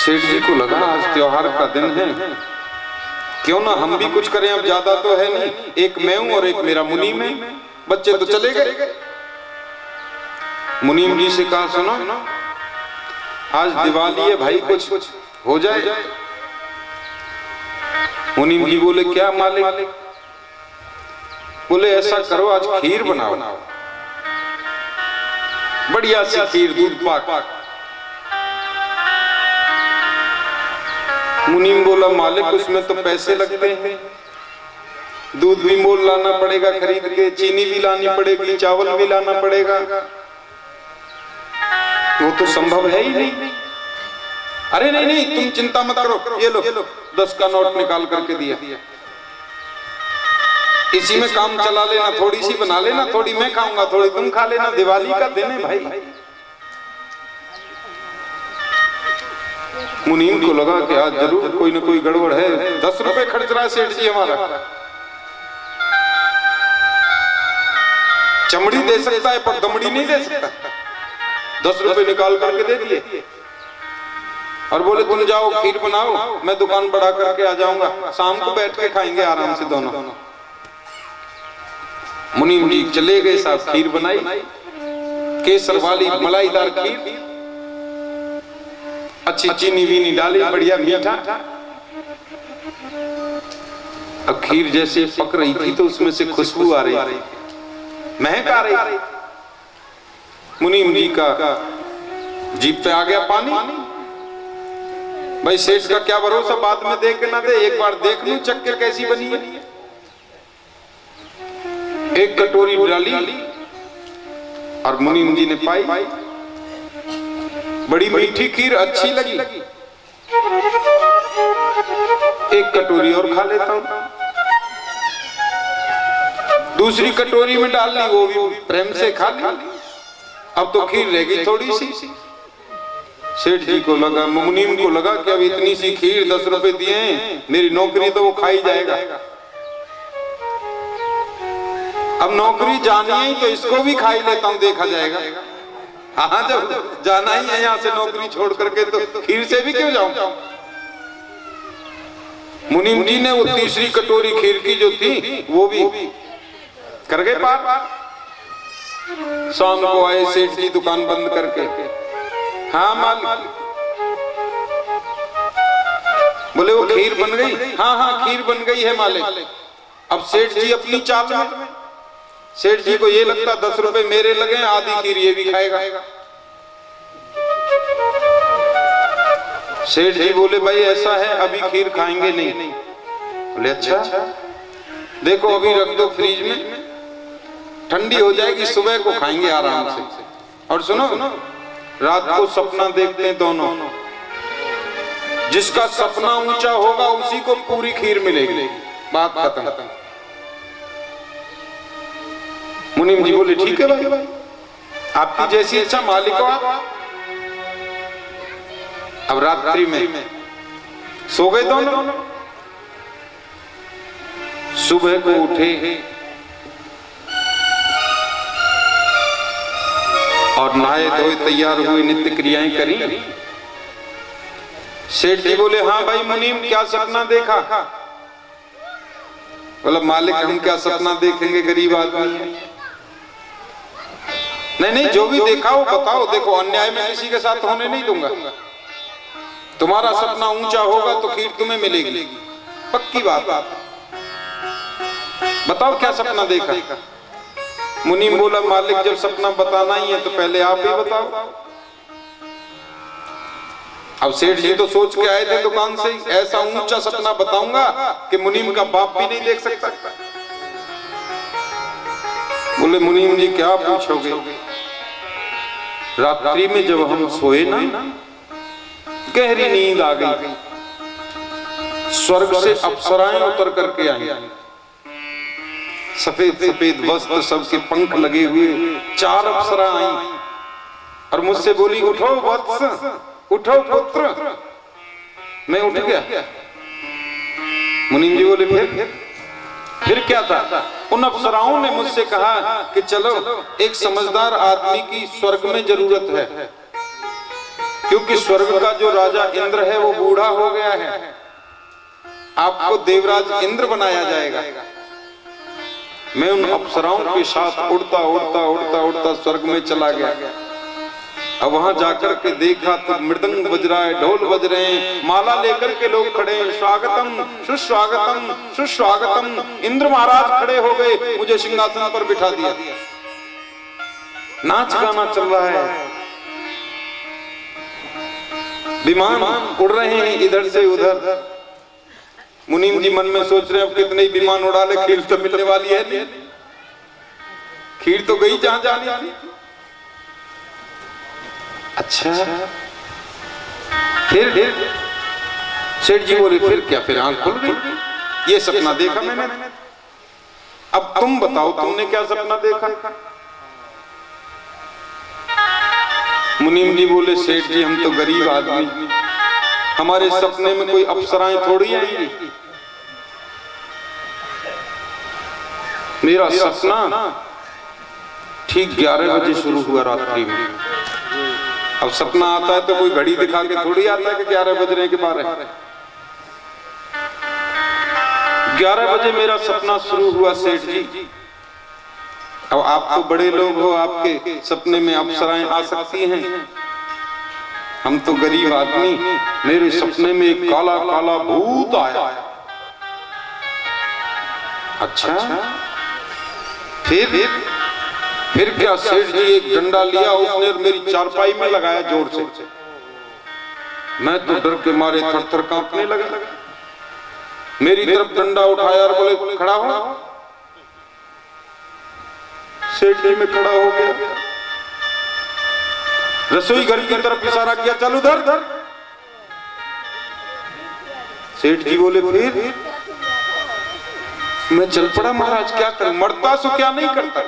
सेठ जी को लगा आज त्योहार का दिन है, क्यों ना हम भी कुछ करें। अब ज्यादा तो है नहीं, एक मैं हूं और एक मेरा मुनीम है, बच्चे तो चले गए। मुनीम जी से कहा सुनो आज दिवाली है भाई, कुछ हो जाए। मुनीम जी बोले क्या मालिक? बोले ऐसा करो आज खीर बनाओ, बढ़िया सी खीर, दूध पाक। मुनीम बोला मालिक उसमें तो पैसे लगते हैं, दूध भी मोल लाना पड़ेगा खरीद के, चीनी भी लानी पड़ेगी, चावल भी लाना पड़ेगा, वो तो संभव है ही नहीं। अरे नहीं तुम चिंता मत करो, ये लो 10 का नोट निकाल करके दिया, इसी में काम चला लेना, थोड़ी सी बना लेना, थोड़ी मैं खाऊंगा, थोड़ी तुम खा लेना, दिवाली का दिन है भाई। मुनीम को लगा कि आज जरूर कोई ना कोई गड़बड़ है, 10 रुपए खर्च रहा है सेठ जी हमारा, चमड़ी दे सकता है पर दमड़ी नहीं दे सकता। 10 रुपए निकाल करके दे दिए और बोले तुम जाओ खीर बनाओ, मैं दुकान बढ़ा करके आ जाऊंगा, शाम को बैठ के खाएंगे आराम से दोनों। मुनीम जी चले गए, साहब खीर बनाई, केसर वाली मलाईदार खीर, अच्छी चीनी वीनी डाली, बढ़िया मीठा। अब खीर जैसे पक रही थी तो उसमें से खुशबू आ रही, महक आ रही। मुनीम जी का जीभ पे आ गया पानी। भाई सेठ का क्या भरोसा, बाद में दे के ना दे, एक बार देख लूं चख के कैसी बनी है। एक कटोरी डाली और मुनीम जी ने पाई, बड़ी मीठी खीर, अच्छी लगी, एक कटोरी और खा लेता हूं। दूसरी कटोरी में डाल ली, वो भी प्रेम से खा ली। अब तो खीर रह गई थोड़ी सी। सेठ जी को लगा, मुनीम को लगा कि अब इतनी सी खीर 10 रुपए दिए हैं, मेरी नौकरी तो वो खा ही जाएगा। अब नौकरी जानी है तो इसको भी खा ही लेता हूं, देखा जाएगा। हाँ जब जाना ही है यहाँ से नौकरी छोड़ करके तो खीर से भी क्यों जाऊं। मुनीम जी ने वो तीसरी कटोरी खीर की जो थी वो भी कर गए पार। शाम को आए सेठ जी दुकान बंद करके, हाँ मालिक। बोले वो खीर बन गई? हाँ खीर बन गई है मालिक। अब सेठ जी अपनी चाल में, सेठ जी को ये लगता 10 रुपए मेरे लगे, आधी खीर ये भी खाएगा। सेठ जी बोले भाई ऐसा है अभी खीर खाएंगे नहीं। बोले अच्छा देखो अभी रख दो फ्रिज में, ठंडी हो जाएगी, सुबह को खाएंगे आराम से। और सुनो रात को सपना देखते हैं दोनों, जिसका सपना ऊंचा होगा उसी को पूरी खीर मिलेगी, बात खत्म। मुनीम जी बोले ठीक है भाई, आपकी जैसी अच्छा मालिक हो आप। अब रात्रि में सो गए दोनों। सुबह को उठे और नहाए धोए तैयार हुए, नित्य क्रियाएं करी। सेठ जी बोले हाँ भाई मुनीम क्या सपना देखा? बोला मालिक हम क्या सपना देखेंगे, गरीब आदमी है। नहीं जो भी देखा हो बताओ, देखो अन्याय में किसी के साथ होने नहीं दूंगा। तुम्हारा सपना ऊंचा होगा तो खीर तुम्हें मिलेगी, पक्की बात। बताओ क्या सपना देखा? मुनीम बोला मालिक जब सपना बताना ही है तो पहले आप ही बताओ। अब सेठ जी तो सोच के आए थे दुकान से, ऐसा ऊंचा सपना बताऊंगा कि मुनीम का बाप भी नहीं देख सकता। बोले मुनीम जी क्या पूछोगे? रात्रि में जब हम सोए ना, गहरी नींद आ गई, स्वर्ग से अप्सराएं उतर करके आई, सफेद सफेद वस्त्र, सबके पंख लगे हुए 4 अप्सरा आई और मुझसे बोली उठो वत्स, उठो पुत्र। मैं उठ गया। मुनीम जी बोले फिर क्या था? उन अप्सराओं ने मुझसे कहा कि चलो एक समझदार आदमी की स्वर्ग में जरूरत है, क्योंकि स्वर्ग का जो राजा इंद्र है वो बूढ़ा हो गया है, आपको देवराज इंद्र बनाया जाएगा। मैं उन अप्सराओं के साथ उड़ता उड़ता उड़ता उड़ता स्वर्ग में चला गया। अब वहां जाकर के देखा तो मृदंग बज रहा है, ढोल बज रहे हैं, माला लेकर के लोग खड़े हैं, स्वागतम सुस्वागतम सुस्वागतम। इंद्र महाराज खड़े हो गए, मुझे सिंहासन पर बिठा दिया। नाच गाना चल रहा है, विमान उड़ रहे हैं इधर से उधर। मुनीम जी मन में सोच रहे हैं अब कितने विमान उड़ा ले, खीर तो मिलने वाली है नहीं, खीर तो गई जहां जानी थी। अच्छा फिर सेठ जी बोले फिर क्या, फिर आंख खुल गई, ये सपना देखा मैंने। अब तुम बताओ तुमने क्या सपना देखा? मुनीम जी बोले सेठ जी हम तो गरीब आदमी, हमारे सपने में कोई अप्सराएं थोड़ी आएंगी। मेरा सपना ठीक 11 बजे शुरू हुआ रात्रि में। अब सपना आता है तो कोई घड़ी दिखा के थोड़ी आता है कि 11 बजने के बाद। 11 बजे मेरा सपना शुरू हुआ सेठ जी। अब आप तो बड़े लोग हो, आपके सपने में अप्सराएं आ सकती हैं, हम तो गरीब आदमी। मेरे सपने में एक काला काला भूत आया। अच्छा फिर क्या? सेठ जी एक डंडा लिया उसने और मेरी चारपाई में लगाया जोर से। मैं तो डर के मारे थर थर कांपने लगा। मेरी तरफ डंडा उठाया और बोले खड़ा हो। सेठ जी में खड़ा हो गया, रसोई घर की तरफ इशारा किया, चल उधर। सेठ जी बोले फिर? मैं चल पड़ा महाराज, क्या कर, मरता सो क्या नहीं करता,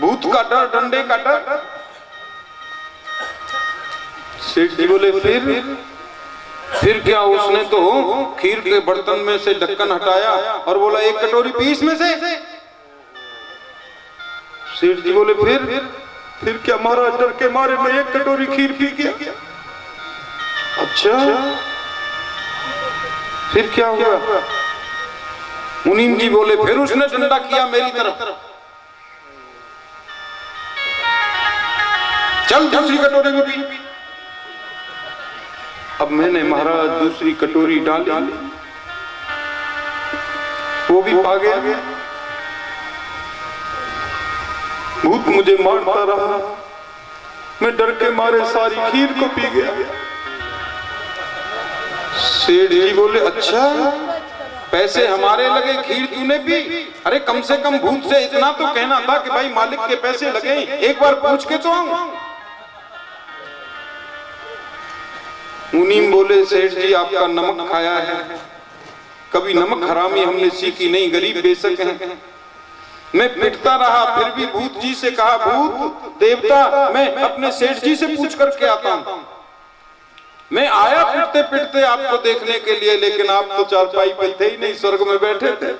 भूत का डर, डंडे का डर। सेठ जी बोले फिर क्या? उसने तो खीर के बर्तन में से ढक्कन हटाया और बोला एक कटोरी पी इसमें से। सेठ जी बोले फिर क्या? महाराज डर के मारे मैं एक कटोरी खीर पी गया। अच्छा फिर क्या हुआ? मुनीम जी बोले फिर उसने डंडा किया मेरी तरफ, चल दूसरी कटोरी में पी। अब मैंने महाराज दूसरी कटोरी डाली, वो भी पा गया। भूत मुझे मारता रहा, मैं डर के मारे सारी खीर को पी गया। सेठ जी बोले अच्छा पैसे हमारे लगे, खीर तूने पी? अरे कम से कम भूत से इतना तो कहना था कि भाई मालिक के पैसे लगे, एक बार पूछ के तो आऊं। मुनीम बोले सेठ जी आपका नमक खाया है, कभी नमक हरामी हमने सीखी नहीं, गरीब बेशक हैं। मैं पिटता रहा फिर भी भूत जी से कहा भूत देवता मैं अपने सेठ जी से पूछ करके आता हूं। मैं आया पिटते पिटते आपको देखने के लिए, लेकिन आप तो चारपाई पे थे ही नहीं, स्वर्ग में बैठे थे।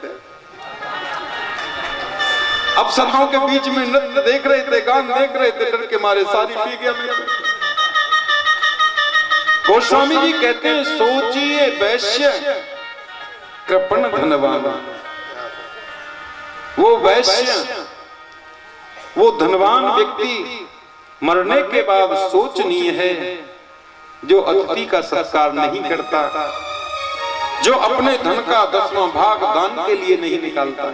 अप्सराओं के बीच में नृत्य देख रहे थे, गान देख रहे थे, डर के मारे सारी पी गया मैं। गोस्वामी जी कहते हैं सोचिए वैश्य कृपण धनवान। वो वैश्य, वो धनवान व्यक्ति मरने के बाद सोचनीय है जो अतिथि का सत्कार नहीं करता, जो अपने धन का 10वां भाग दान के लिए नहीं निकालता।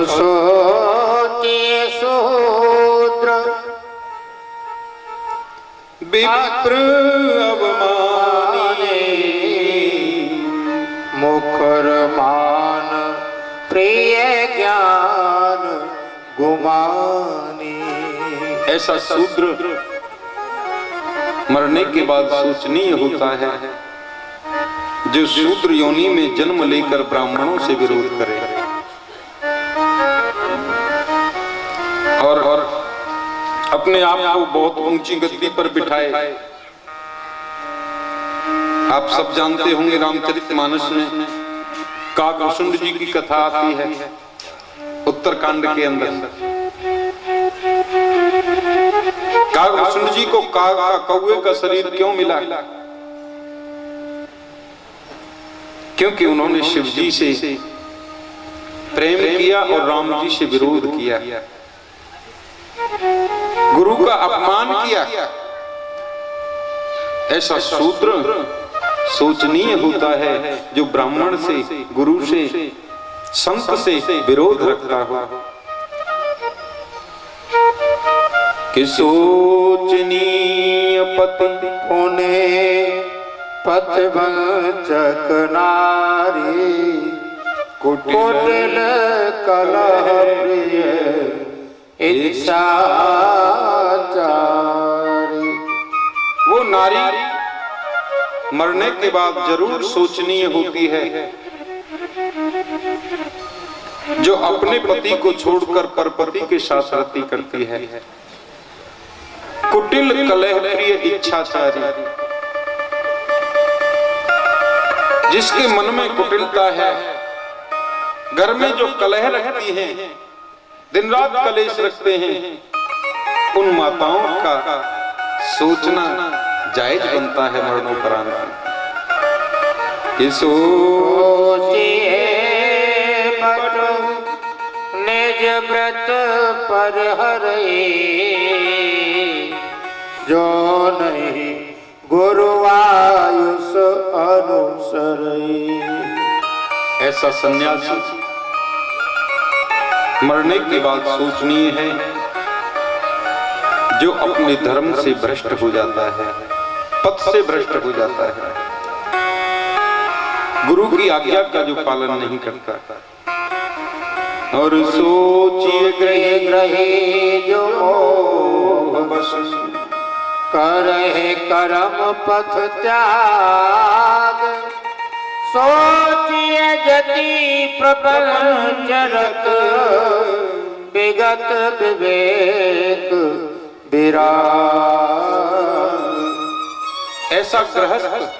सोचिए शूद्र विप्र अवमानी, मुखर मान प्रिय ज्ञान गुमानी। ऐसा शूद्र मरने के बाद सोचनीय होता है जो शूद्र योनि में जन्म लेकर ब्राह्मणों से विरोध करे और अपने आप को बहुत ऊंची गद्दी पर बिठाए। आप सब जानते होंगे रामचरितमानस में काकभूषुंड जी की कथा आती है उत्तरकांड के अंदर। जी को कौवे का शरीर क्यों मिला? क्योंकि उन्होंने शिव जी से प्रेम किया और राम जी से विरोध किया, गुरु का अपमान किया। ऐसा शूद्र सोचनीय होता है जो ब्राह्मण से, गुरु से, संत से विरोध रखता हो। कि सोचनीय पति पुण्य पथवंचक नारी, कुटिल कलह प्रिय इच्छाचारी। वो नारी मरने के बाद जरूर सोचनीय होती है जो अपने पति को छोड़कर परपति के साथ रति करती है। कुटिल कलह प्रिय इच्छाचारी, जिसके मन में कुटिलता है, घर में जो कलह रखती हैं, दिन रात कलेश रखते हैं, उन माताओं का सोचना जायज बनता है मरणोपरांत। कि सोचिए बटु निज व्रत पर हरे, जो नहीं गुरु आयुष अनुसरे। ऐसा सन्यासी मरने के बाद सोचनीय है जो अपने धर्म से भ्रष्ट हो जाता है, पथ से भ्रष्ट हो जाता है, गुरु की आज्ञा का जो पालन नहीं करता। और सोचिए ग्रहे ग्रहे जो मोह बस, करहे कर्म पथ त्याग। सोचिए जति प्रपंच रत, विगत विवेक विराग। ऐसा गृहस्थ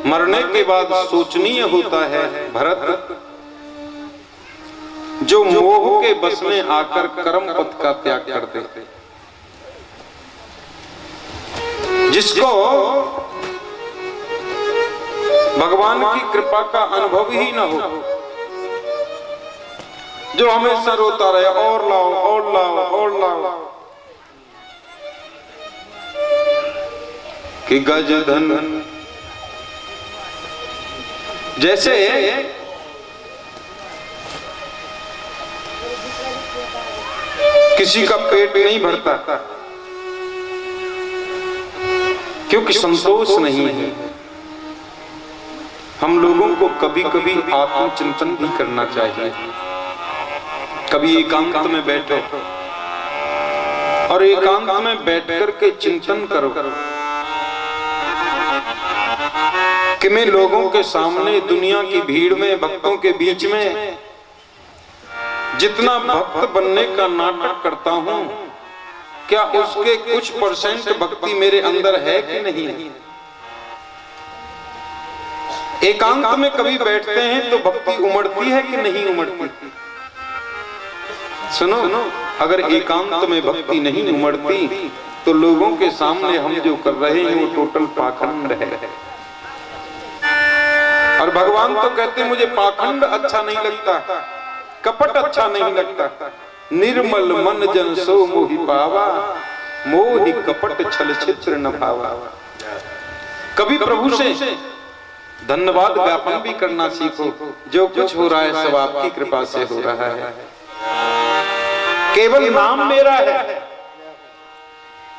मरने के बाद सोचनीय होता है भरत, जो मोह के बस में आकर कर्म पथ का त्याग कर देते, जिसको भगवान की कृपा का अनुभव ही ना हो, जो हमेशा रोता रहे और लाओ और लाओ और लाओ। कि गज धन जैसे किसी का पेट नहीं भरता क्योंकि संतोष नहीं है। हम लोगों को कभी कभी आत्मचिंतन भी करना चाहिए। कभी एकांत में बैठो और एकांत में बैठ करके चिंतन करो कि मैं लोगों के सामने, दुनिया की भीड़ में, भक्तों के बीच में जितना भक्त बनने का नाटक करता हूं, क्या उसके कुछ परसेंट भक्ति मेरे अंदर है कि नहीं है? एकांत में कभी बैठते हैं तो भक्ति उमड़ती है कि नहीं उमड़ती? सुनो, अगर एकांत में भक्ति नहीं उमड़ती तो लोगों के सामने हम जो कर रहे हैं वो टोटल पाखंड है। और भगवान तो कहते मुझे पाखंड अच्छा नहीं लगता, कपट अच्छा नहीं लगता। निर्मल मन जन सो मोहि पावा, मोहि कपट छल छित्र न भावा। कभी प्रभु से धन्यवाद ज्ञापन भी करना सीखो। जो कुछ हो रहा है सब आपकी कृपा से हो रहा है, केवल नाम मेरा है,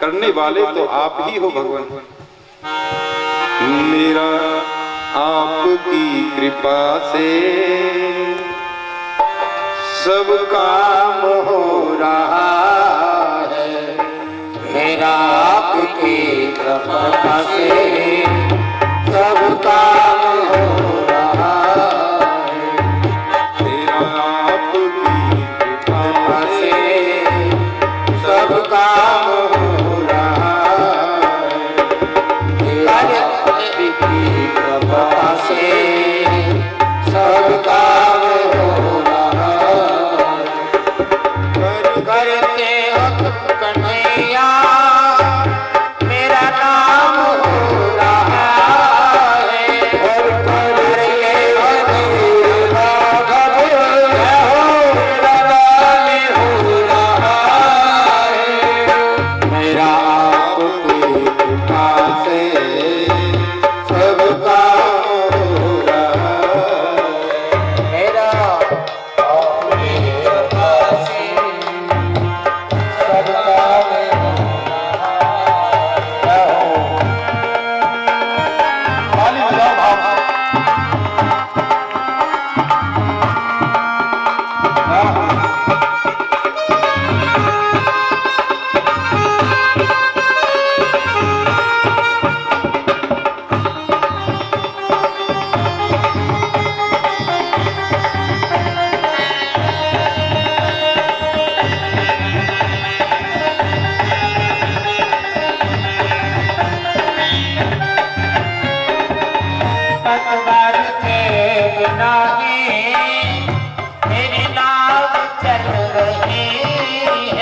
करने वाले तो आप ही हो भगवान। मेरा आपकी कृपा से सब काम हो रहा है, मेरा आपकी कृपा से सब काम हो रहा है। मेरा आपकी कृपा से सब काम हो रहा है, मेरा आपकी कृपा से सब काम हो रहा है। करते हो तुम कन्हैया करके नहीं मेरी नाव चल रही है।